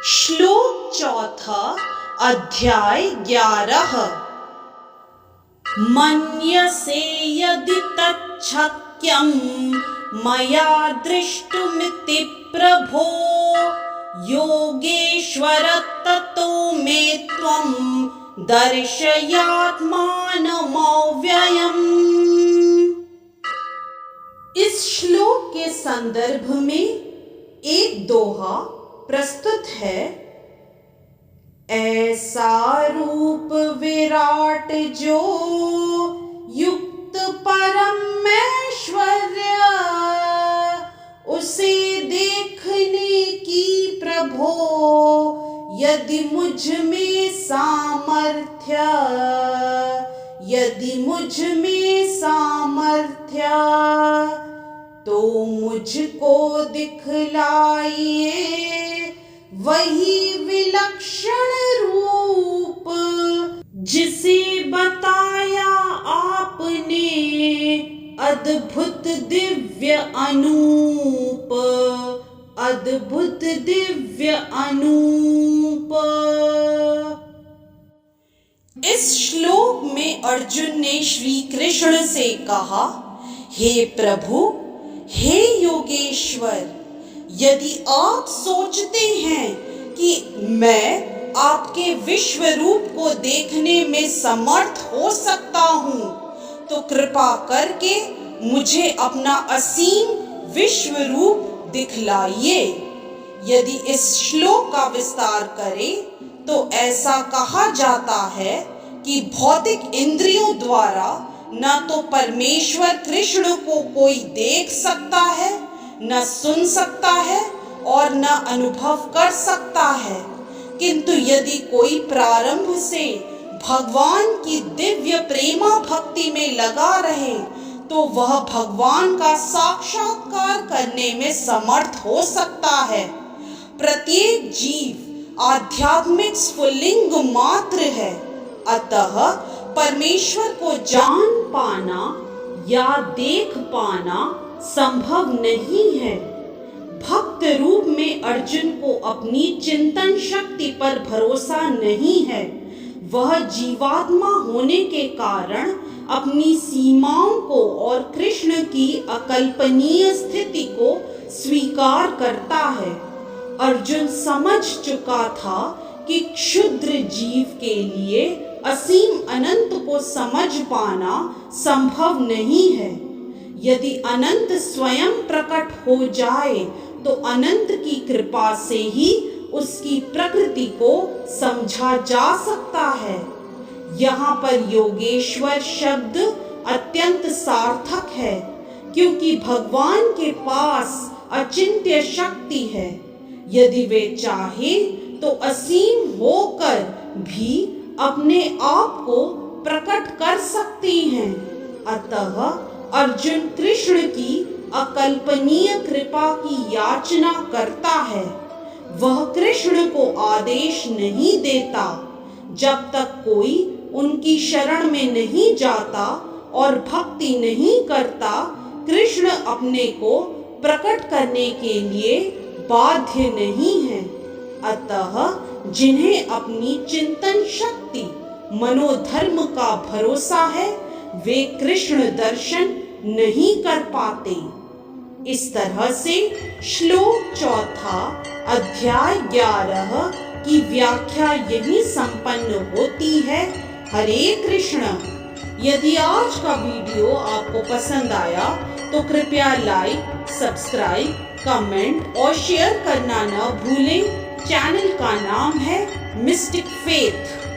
श्लोक चौथा, अध्याय 11। मन्यसे यदि तच्छक्यं मया द्रष्टुमिति प्रभो योगेश्वर ततो मे त्वं दर्शयात्मानमव्ययम्। इस श्लोक के संदर्भ में एक दोहा प्रस्तुत है। ऐसा रूप विराट जो युक्त परम ऐश्वर्य, उसे देखने की प्रभो यदि मुझ में सामर्थ्य, यदि मुझ में सामर्थ्य, तो मुझको दिखलाइए वही विलक्षण रूप जिसे बताया आपने अद्भुत दिव्य अनूप, अद्भुत दिव्य अनूप। इस श्लोक में अर्जुन ने श्री कृष्ण से कहा, हे प्रभु, हे योगेश्वर, यदि आप सोचते हैं कि मैं आपके विश्व रूप को देखने में समर्थ हो सकता हूँ, तो कृपा करके मुझे अपना असीम विश्व रूप दिखलाइए। यदि इस श्लोक का विस्तार करें तो ऐसा कहा जाता है कि भौतिक इंद्रियों द्वारा न तो परमेश्वर कृष्ण को कोई देख सकता है, न सुन सकता है और न अनुभव कर सकता है, किंतु यदि कोई प्रारंभ से भगवान की दिव्य प्रेमा भक्ति में लगा रहे तो वह भगवान का साक्षात्कार करने में समर्थ हो सकता है। प्रत्येक जीव आध्यात्मिक स्फुल्लिंग मात्र है, अतः परमेश्वर को जान पाना या देख पाना संभव नहीं है। भक्त रूप में अर्जुन को अपनी चिंतन शक्ति पर भरोसा नहीं है। वह जीवात्मा होने के कारण अपनी सीमाओं को और कृष्ण की अकल्पनीय स्थिति को स्वीकार करता है। अर्जुन समझ चुका था कि क्षुद्र जीव के लिए असीम अनंत को समझ पाना संभव नहीं है। यदि अनंत स्वयं प्रकट हो जाए तो अनंत की कृपा से ही उसकी प्रकृति को समझा जा सकता है। यहाँ पर योगेश्वर शब्द अत्यंत सार्थक है, क्योंकि भगवान के पास अचिंत्य शक्ति है। यदि वे चाहे तो असीम होकर भी अपने आप को प्रकट कर सकती हैं। अतः अर्जुन कृष्ण की अकल्पनीय कृपा की याचना करता है। वह कृष्ण को आदेश नहीं देता। जब तक कोई उनकी शरण में नहीं जाता और भक्ति नहीं करता, कृष्ण अपने को प्रकट करने के लिए बाध्य नहीं है। अतः जिन्हें अपनी चिंतन शक्ति मनोधर्म का भरोसा है, वे कृष्ण दर्शन नहीं कर पाते। इस तरह से श्लोक चौथा अध्याय 11 की व्याख्या यही संपन्न होती है। हरे कृष्ण। यदि आज का वीडियो आपको पसंद आया तो कृपया लाइक, सब्सक्राइब, कमेंट और शेयर करना न भूलें। चैनल का नाम है मिस्टिक फेथ।